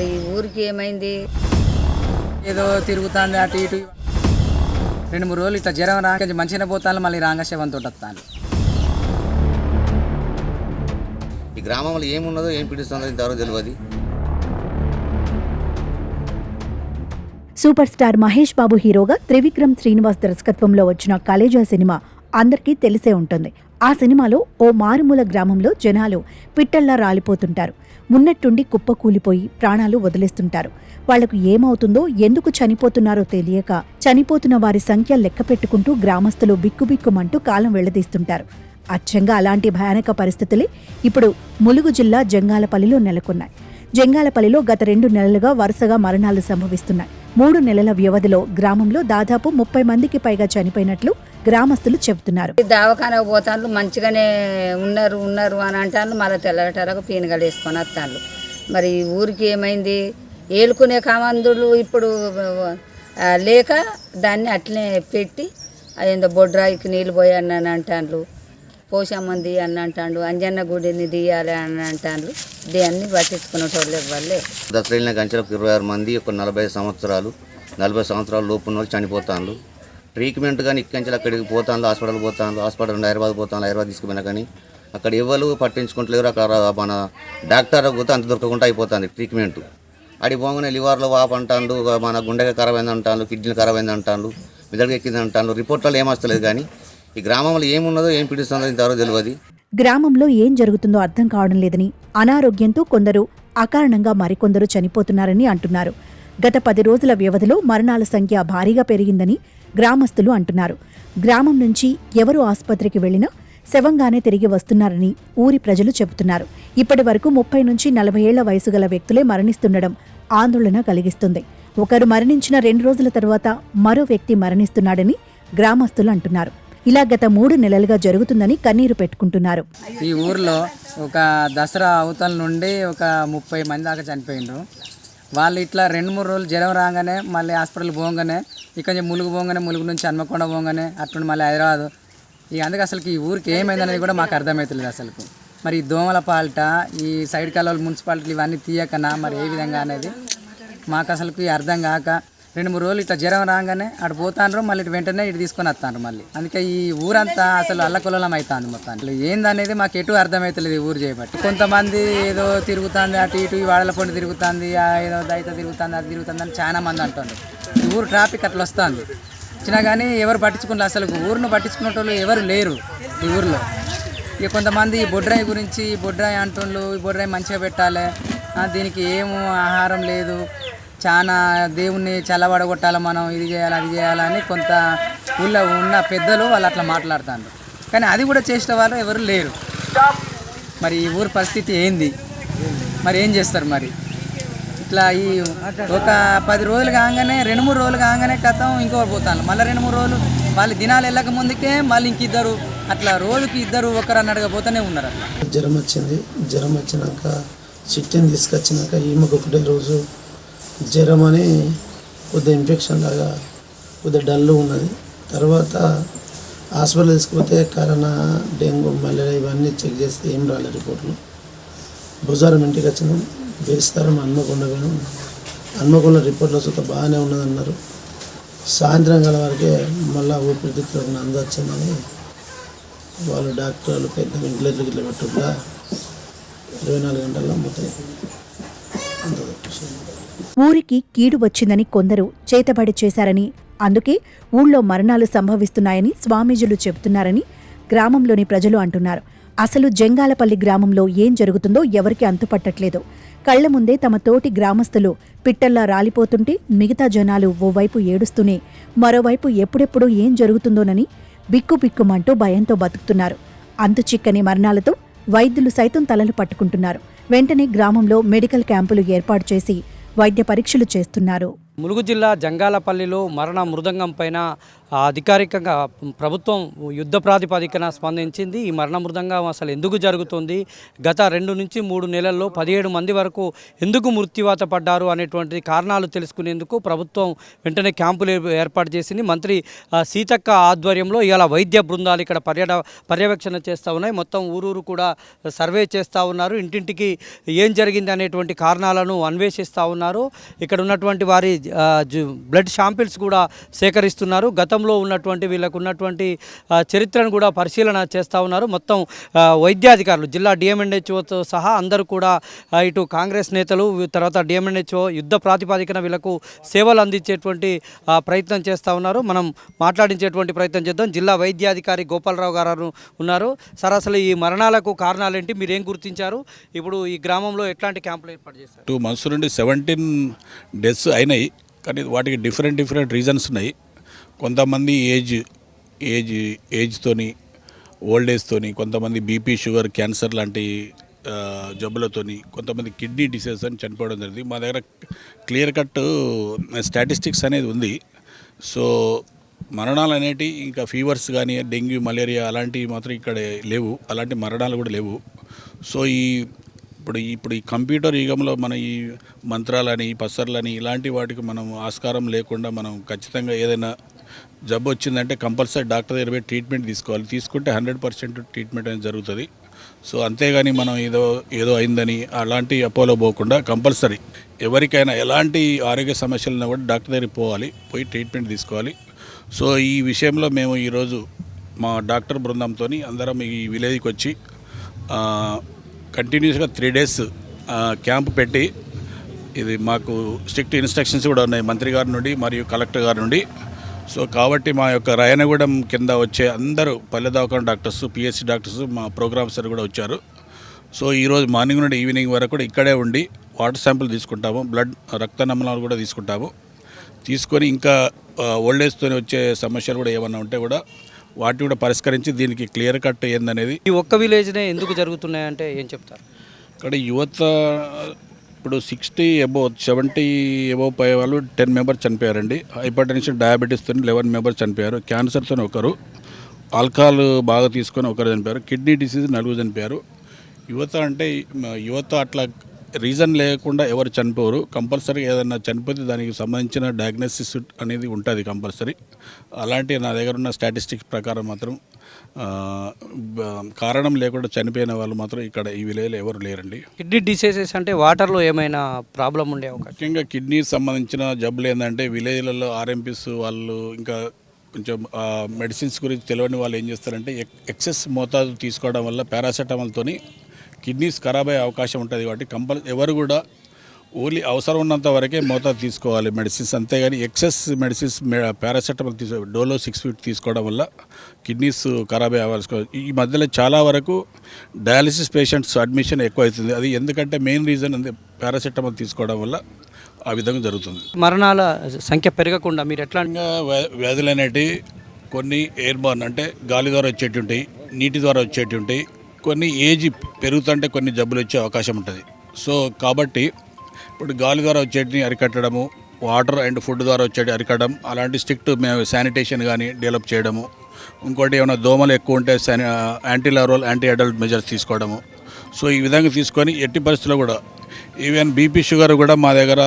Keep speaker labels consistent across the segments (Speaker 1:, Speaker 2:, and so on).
Speaker 1: ఈ ఊరికి ఏమైంది?
Speaker 2: ఏదో తిరుగుతుంది అటు ఇటు 2-3 రోజులు ఇట్లా జ్వరం రాక మంచిగా పోతాను, మళ్ళీ రాంగశవంతో వస్తాను.
Speaker 3: ఈ గ్రామంలో ఏమున్నదో ఏం పిలుస్తుందో ఇంతవరకు తెలియదు.
Speaker 4: సూపర్ స్టార్ మహేష్ బాబు హీరోగా త్రివిక్రమ్ శ్రీనివాస్ దర్శకత్వంలో వచ్చిన కలేజా సినిమా అందరికీ తెలిసే ఉంటుంది. ఆ సినిమాలో ఓ మారుమూల గ్రామంలో జనాలు పిట్టల్లా రాలిపోతుంటారు. ఉన్నట్టుండి కుప్పకూలిపోయి ప్రాణాలు వదిలేస్తుంటారు. వాళ్లకు ఏమవుతుందో, ఎందుకు చనిపోతున్నారో తెలియక చనిపోతున్న వారి సంఖ్య లెక్క పెట్టుకుంటూ గ్రామస్తులు బిక్కుబిక్కుమంటూ కాలం వెళ్లదీస్తుంటారు. అచ్చంగా అలాంటి భయానక పరిస్థితులే ఇప్పుడు ములుగు జిల్లా జంగాలపల్లిలో నెలకొన్నాయి. జంగాలపల్లిలో గత 2 నెలలుగా వరుసగా మరణాలు సంభవిస్తున్నాయి. 3 నెలల వ్యవధిలో గ్రామంలో దాదాపు 30 మందికి పైగా చనిపోయినట్లు గ్రామస్తులు చెబుతున్నారు.
Speaker 1: దవాఖానకు పోతాను, మంచిగానే ఉన్నారు అని అంటాను. మళ్ళీ తెల్లటరకు పీనుగలు వేసుకొని వస్తాను. మరి ఈ ఊరికి ఏమైంది? ఏలుకునే కామందులు ఇప్పుడు లేక దాన్ని అట్లనే పెట్టి అదేందో బొడ్రాయికి నీళ్ళు పోయాను అంటాను, పోషమ్మంది అని అంటాడు, అంజన్న గుడిని తీయాలి అని అంటాను. దీన్ని పట్టించుకునేటోళ్ళ వల్లే
Speaker 3: దసరా గంటలకు 26 మంది, ఒక 40 సంవత్సరాల లోపు వాళ్ళు చనిపోతాను. ట్రీట్మెంట్ కానీ ఇక్కడి అక్కడికి పోతాను, హాస్పిటల్ హైదరాబాద్ పోతాను. హైదరాబాద్ తీసుకుపోయినా కానీ అక్కడ ఎవరు పట్టించుకుంటలేరు. అక్కడ మన డాక్టర్ పోతే అంత దొరకకుండా అయిపోతుంది ట్రీట్మెంట్. అడి పోగానే లివర్లో వాపు అంటాను, మన గుండెగా ఖరాబ్ అయింది అంటాను, కిడ్నీ ఖరాబ్ అయింది అంటాను, మెదడుగా ఎక్కింది అంటాను. రిపోర్ట్లో ఏమొస్తలేదు. కానీ ఈ గ్రామంలో ఏమున్నదో ఏం పిలుస్తుందో ఇంతవరకు తెలియదు.
Speaker 4: గ్రామంలో ఏం జరుగుతుందో అర్థం కావడం లేదని, అనారోగ్యంతో కొందరు, అకారణంగా మరికొందరు చనిపోతున్నారని అంటున్నారు. గత 10 రోజుల వ్యవధిలో మరణాల సంఖ్య భారీగా పెరిగిందని గ్రామస్తులు అంటున్నారు. గ్రామం నుంచి ఎవరు ఆసుపత్రికి వెళ్లినా శవంగానే తిరిగి వస్తున్నారని ఊరి ప్రజలు చెబుతున్నారు. ఇప్పటి వరకు 30 నుంచి 40 ఏళ్ల వయసు గల వ్యక్తులే మరణిస్తుండడం ఆందోళన కలిగిస్తుంది. ఒకరు మరణించిన 2 రోజుల తర్వాత మరో వ్యక్తి మరణిస్తున్నాడని గ్రామస్తులు అంటున్నారు. ఇలా గత 3 నెలలుగా జరుగుతుందని కన్నీరు పెట్టుకుంటున్నారు.
Speaker 2: ఈ ఊర్లో ఒక దసరా అవతల నుండి ఒక 30 మంది దాకా చనిపోయిండ్రు. వాళ్ళు ఇట్లా 2-3 రోజులు జ్వరం రాగానే మళ్ళీ హాస్పిటల్ పోగానే ఇక్కడ ములుగు నుంచి హన్మకొండ పోగానే అట్లా మళ్ళీ హైదరాబాద్. ఇక అందుకే అసలుకి ఈ ఊరికి ఏమైందనేది కూడా మాకు అర్థమవుతలేదు అసలుకు. మరి ఈ దోమల పాల్ట, ఈ సైడ్ కాలువలు, మున్సిపాలిటీలు ఇవన్నీ తీయకనా మరి ఏ విధంగా అనేది మాకు అసలుకి అర్థం కాక 2-3 రోజులు ఇట్లా జ్వరం రాగానే అటు పోతాండ్రు, మళ్ళీ వెంటనే ఇటు తీసుకొని వస్తాను మళ్ళీ. అందుకే ఈ ఊరంతా అసలు అల్లకొల్లం అవుతుంది మొత్తం. ఏందనేది మాకు ఎటు అర్థమవుతలేదు ఈ ఊరు చేయబట్టి. కొంతమంది ఏదో తిరుగుతుంది అటు ఇటు, వాడల పొండి తిరుగుతుంది, ఏదో దైత తిరుగుతుంది, అది తిరుగుతుంది అని చాలా మంది అంటుండ్రు. ఈ ఊరు ట్రాఫిక్ అట్లా వస్తుంది వచ్చినా కానీ ఎవరు పట్టించుకుంటారు? అసలు ఊరును పట్టించుకునే వాళ్ళు ఎవరు లేరు ఈ ఊరిలో. ఇక కొంతమంది ఈ బొడ్రాయి గురించి, ఈ బొడ్రాయి అంటుండ్రు, ఈ బొడ్రాయి మంచిగా పెట్టాలి, దీనికి ఏమో ఆహారం లేదు, చాలా దేవుణ్ణి చల్లబడగొట్టాలి, మనం ఇది చేయాలి అది చేయాలని కొంత ఊళ్ళో ఉన్న పెద్దలు వాళ్ళు అట్లా మాట్లాడుతారు. కానీ అది కూడా చేసిన వాళ్ళు ఎవరు లేరు. మరి ఈ ఊరు పరిస్థితి ఏంది? మరి ఏం చేస్తారు? మరి ఇట్లా ఈ ఒక 10 రోజులు కాగానే 2-3 రోజులు కాగానే కథం ఇంకోటి పోతాను, మళ్ళీ 2-3 రోజులు వాళ్ళు దినాలు వెళ్ళక ముందుకే మళ్ళీ ఇంకిద్దరు, అట్లా రోజుకి 2 ఒకరు అన్నట్టుగా పోతూనే ఉన్నారు. అట్లా
Speaker 5: జ్వరం వచ్చింది. జ్వరం వచ్చినాక చిట్టిని తీసుకొచ్చినాక ఈమెకు ఒకటే రోజు జ్వరం అని కొద్దిగా ఇన్ఫెక్షన్ లాగా కొద్దిగా డల్ ఉన్నది. తర్వాత హాస్పిటల్ తీసుకుపోతే కరోనా, డెంగ్యూ, మలేరియా ఇవన్నీ చెక్ చేస్తే ఏం రాలేదు రిపోర్ట్లు. బుధవారం ఇంటికి వచ్చినాం. బేస్తారం హన్మకొండ పోయినాం. హన్మకొండ రిపోర్ట్లో చూస్తే బాగానే ఉన్నదన్నారు. సాయంత్రం గల వరకే మళ్ళీ ఊపిరితిత్తులకు నంద వచ్చిందని వాళ్ళు డాక్టర్లు పెద్ద వెంటిలేటర్లు ఇట్లా పెట్టుకుంటా 24 గంటల్లో మొత్తం.
Speaker 4: ఊరికి కీడు వచ్చిందని కొందరు చేతబడి చేశారని, అందుకే ఊళ్ళో మరణాలు సంభవిస్తున్నాయని స్వామీజులు చెబుతున్నారని గ్రామంలోని ప్రజలు అంటున్నారు. అసలు జంగాలపల్లి గ్రామంలో ఏం జరుగుతుందో ఎవరికి అంతుపట్టట్లేదు. కళ్ల ముందే తమ తోటి గ్రామస్తులు పిట్టల్లా రాలిపోతుంటే మిగతా జనాలు ఓవైపు ఏడుస్తూనే మరోవైపు ఎప్పుడెప్పుడు ఏం జరుగుతుందోనని బిక్కుబిక్కుమంటూ భయంతో బతుకుతున్నారు. అంతుచిక్కని మరణాలతో వైద్యులు సైతం తలలు పట్టుకుంటున్నారు. వెంటనే గ్రామంలో మెడికల్ క్యాంపులు ఏర్పాటు చేసి వైద్య పరీక్షలు చేస్తున్నారు.
Speaker 6: ములుగు జిల్లా జంగాలపల్లిలో మరణ మృదంగం పైన అధికారికంగా ప్రభుత్వం యుద్ధ ప్రాతిపదికన స్పందించింది. ఈ మరణ మృదంగం అసలు ఎందుకు జరుగుతుంది, గత 2 నుంచి 3 నెలల్లో 17 మంది వరకు ఎందుకు మృత్యువాత పడ్డారు అనేటువంటి కారణాలు తెలుసుకునేందుకు ప్రభుత్వం వెంటనే క్యాంపులు ఏర్పాటు చేసింది. మంత్రి సీతక్క ఆధ్వర్యంలో ఇవాళ వైద్య బృందాలు ఇక్కడ పర్యవేక్షణ చేస్తూ ఉన్నాయి. మొత్తం ఊరూరు కూడా సర్వే చేస్తూ ఉన్నారు. ఇంటింటికి ఏం జరిగింది అనేటువంటి కారణాలను అన్వేషిస్తూ ఉన్నారు. ఇక్కడ ఉన్నటువంటి వారి బ్లడ్ శాంపిల్స్ కూడా సేకరిస్తున్నారు. గతంలో ఉన్నటువంటి వీళ్ళకు ఉన్నటువంటి చరిత్రను కూడా పరిశీలన చేస్తూ ఉన్నారు. మొత్తం వైద్యాధికారులు జిల్లా డిఎంఎన్హెచ్ఓతో సహా అందరూ కూడా ఇటు కాంగ్రెస్ నేతలు, తర్వాత డిఎంఎన్హెచ్ఓ యుద్ధ ప్రాతిపదికన వీళ్ళకు సేవలు అందించేటువంటి ప్రయత్నం చేస్తూ ఉన్నారు. మనం మాట్లాడించేటువంటి ప్రయత్నం చేద్దాం. జిల్లా వైద్యాధికారి గోపాలరావు గారు ఉన్నారు. సార్, అసలు ఈ మరణాలకు కారణాలు ఏంటి, మీరు ఏం గుర్తించారు, ఇప్పుడు ఈ గ్రామంలో ఎట్లాంటి క్యాంపులు ఏర్పాటు చేశారు?
Speaker 7: 2 months నుండి 17 డెత్స్ అయినాయి. కానీ వాటికి డిఫరెంట్ రీజన్స్ ఉన్నాయి. కొంతమంది ఏజ్తోని, ఓల్డ్ ఏజ్తోని, కొంతమంది బీపీ, షుగర్, క్యాన్సర్ లాంటి జబ్బులతోని, కొంతమంది కిడ్నీ డిసీజ్ అని చనిపోవడం జరిగింది. మా దగ్గర క్లియర్ కట్ స్టాటిస్టిక్స్ అనేది ఉంది. సో మరణాలు అనేటివి ఇంకా ఫీవర్స్ కానీ డెంగ్యూ, మలేరియా అలాంటివి మాత్రం ఇక్కడ లేవు. అలాంటి మరణాలు కూడా లేవు. సో ఇప్పుడు ఈ కంప్యూటర్ యుగంలో మన ఈ మంత్రాలని, పసర్లని ఇలాంటి వాటికి మనం ఆస్కారం లేకుండా మనం ఖచ్చితంగా ఏదైనా జబ్బు వచ్చిందంటే కంపల్సరీ డాక్టర్ దగ్గర పోయి ట్రీట్మెంట్ తీసుకోవాలి. తీసుకుంటే 100% ట్రీట్మెంట్ అనేది జరుగుతుంది. సో అంతేగాని మనం ఏదో అయిందని అలాంటి అపోలో పోకుండా కంపల్సరీ ఎవరికైనా ఎలాంటి ఆరోగ్య సమస్యలు ఉన్నా కూడా డాక్టర్ దగ్గరికి పోయి ట్రీట్మెంట్ తీసుకోవాలి. సో ఈ విషయంలో మేము ఈరోజు మా డాక్టర్ బృందంతో అందరం ఈ విలేజ్కి వచ్చి కంటిన్యూస్గా 3 days క్యాంప్ పెట్టి, ఇది మాకు స్ట్రిక్ట్ ఇన్స్ట్రక్షన్స్ కూడా ఉన్నాయి మంత్రి గారి నుండి మరియు కలెక్టర్ గారి నుండి. సో కాబట్టి మా యొక్క రాయనగూడెం కింద వచ్చే అందరూ పల్లె దవాఖాన డాక్టర్స్, పిఎస్సి డాక్టర్స్, మా ప్రోగ్రామ్ సార్ కూడా వచ్చారు. సో ఈరోజు మార్నింగ్ నుండి ఈవినింగ్ వరకు కూడా ఇక్కడే ఉండి వాటర్ శాంపుల్ తీసుకుంటాము, బ్లడ్ రక్త నమూనాలు కూడా తీసుకొని ఇంకా ఓల్డేజ్తో వచ్చే సమస్యలు కూడా ఏమన్నా ఉంటే కూడా వాటిని కూడా పరిష్కరించి దీనికి క్లియర్ కట్ ఏందనేది.
Speaker 6: ఈ ఒక్క విలేజ్నే ఎందుకు జరుగుతున్నాయంటే ఏం చెప్తారు?
Speaker 7: ఇక్కడ యువత ఇప్పుడు 60 above 70 above పోయే వాళ్ళు 10 members చనిపోయారండి. హైపర్ టెన్షన్, డయాబెటీస్తో 11 members చనిపోయారు. క్యాన్సర్తో 1, ఆల్కహాల్ బాగా తీసుకొని 1 చనిపోయారు. కిడ్నీ డిసీజ్ 4 చనిపోయారు. యువత అట్లా రీజన్ లేకుండా ఎవరు చనిపోరు. కంపల్సరీ ఏదైనా చనిపోతే దానికి సంబంధించిన డయాగ్నోసిస్ అనేది ఉంటుంది కంపల్సరీ. అలాంటి నా దగ్గర ఉన్న స్టాటిస్టిక్స్ ప్రకారం మాత్రం కారణం లేకుండా చనిపోయిన వాళ్ళు మాత్రం ఇక్కడ ఈ విలేజ్లో ఎవరు లేరండి.
Speaker 6: కిడ్నీ డిసీజెస్ అంటే వాటర్లో ఏమైనా ప్రాబ్లం ఉండే అవకాశం?
Speaker 7: ముఖ్యంగా కిడ్నీకి సంబంధించిన జబ్బులు ఏంటంటే విలేజ్లలో ఆర్ఎంపీస్ వాళ్ళు ఇంకా కొంచెం మెడిసిన్స్ గురించి తెలియని వాళ్ళు ఏం చేస్తారంటే ఎక్సెస్ మోతాదు తీసుకోవడం వల్ల పారాసెటమాల్తోని కిడ్నీస్ ఖరాబ్ అయ్యే అవకాశం ఉంటుంది. కాబట్టి ఎవరు కూడా ఓన్లీ అవసరం ఉన్నంత వరకే మోతాదు తీసుకోవాలి మెడిసిన్స్. అంతేగాని ఎక్సెస్ మెడిసిన్స్ పారాసెటమాల్ డోలో 6 తీసుకోవడం వల్ల కిడ్నీస్ ఖరాబ్ అయ్యే ఈ మధ్యలో చాలా వరకు డయాలిసిస్ పేషెంట్స్ అడ్మిషన్ ఎక్కువ అవుతుంది. అది ఎందుకంటే మెయిన్ రీజన్ పారాసెటమాల్ తీసుకోవడం వల్ల ఆ విధంగా జరుగుతుంది.
Speaker 6: మరణాల సంఖ్య పెరగకుండా మీరు ఎట్లా?
Speaker 7: వ్యాధులు అనేటివి కొన్ని ఎయిర్బార్న్ అంటే గాలి ద్వారా వచ్చేటుంటాయి, నీటి ద్వారా వచ్చేటుంటాయి. కొన్ని ఏజ్ పెరుగుతుంటే కొన్ని జబ్బులు వచ్చే అవకాశం ఉంటుంది. సో కాబట్టి ఇప్పుడు గాలి ద్వారా వచ్చేటిని అరికట్టడము, వాటర్ అండ్ ఫుడ్ ద్వారా వచ్చేటి అరికట్టడం, అలాంటి స్ట్రిక్ట్ మేము శానిటేషన్ కానీ డెవలప్ చేయడము. ఇంకోటి ఏమైనా దోమలు ఎక్కువ ఉంటే యాంటీలారోల్, యాంటీ అడల్ట్ మెజర్స్ తీసుకోవడము. సో ఈ విధంగా తీసుకొని ఎట్టి పరిస్థితుల్లో కూడా ఈవెన్ బీపీ, షుగర్ కూడా మా దగ్గర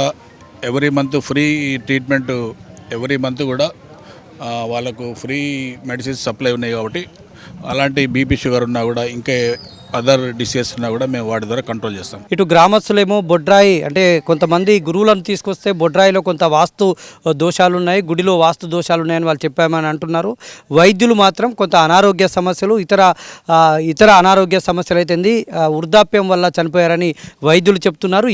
Speaker 7: every month free treatment, every month కూడా వాళ్ళకు ఫ్రీ మెడిసిన్స్ సప్లై ఉన్నాయి. కాబట్టి అలాంటి బీపీ, షుగర్ ఉన్నా కూడా ఇంకా అదర్ డిసీజెస్ ఉన్నా కూడా మేము వాటి ద్వారా కంట్రోల్ చేస్తాం.
Speaker 6: ఇటు గ్రామస్తులేమో బొడ్రాయి అంటే కొంతమంది గురువులను తీసుకొస్తే బొడ్రాయిలో కొంత వాస్తు దోషాలు ఉన్నాయి, గుడిలో వాస్తు దోషాలు ఉన్నాయని వాళ్ళు చెప్పామని అంటున్నారు. వైద్యులు మాత్రం కొంత అనారోగ్య సమస్యలు, ఇతర అనారోగ్య సమస్యలు అయితే వృద్ధాప్యం వల్ల చనిపోయారని వైద్యులు చెప్తున్నారు.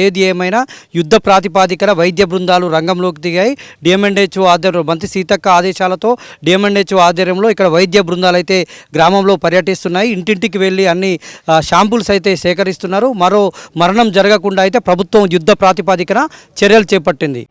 Speaker 6: ఏది ఏమైనా యుద్ధ ప్రాతిపాదికన వైద్య బృందాలు రంగంలోకి దిగాయి. డిఎంఎన్హెచ్ఓ ఆధ్వర్యంలో మంత్రి సీతక్క ఆదేశాలతో డిఎంఎన్హెచ్ఓ ఆధ్వర్యంలో ఇక్కడ వైద్య బృందాలు అయితే గ్రామంలో పర్యటిస్తున్నాయి. ఇంటింటికి వెళ్ళి అన్ని శాంపుల్స్ అయితే సేకరిస్తున్నారు. మరో మరణం జరగకుండా అయితే ప్రభుత్వం యుద్ధ ప్రాతిపదికన చర్యలు చేపట్టింది.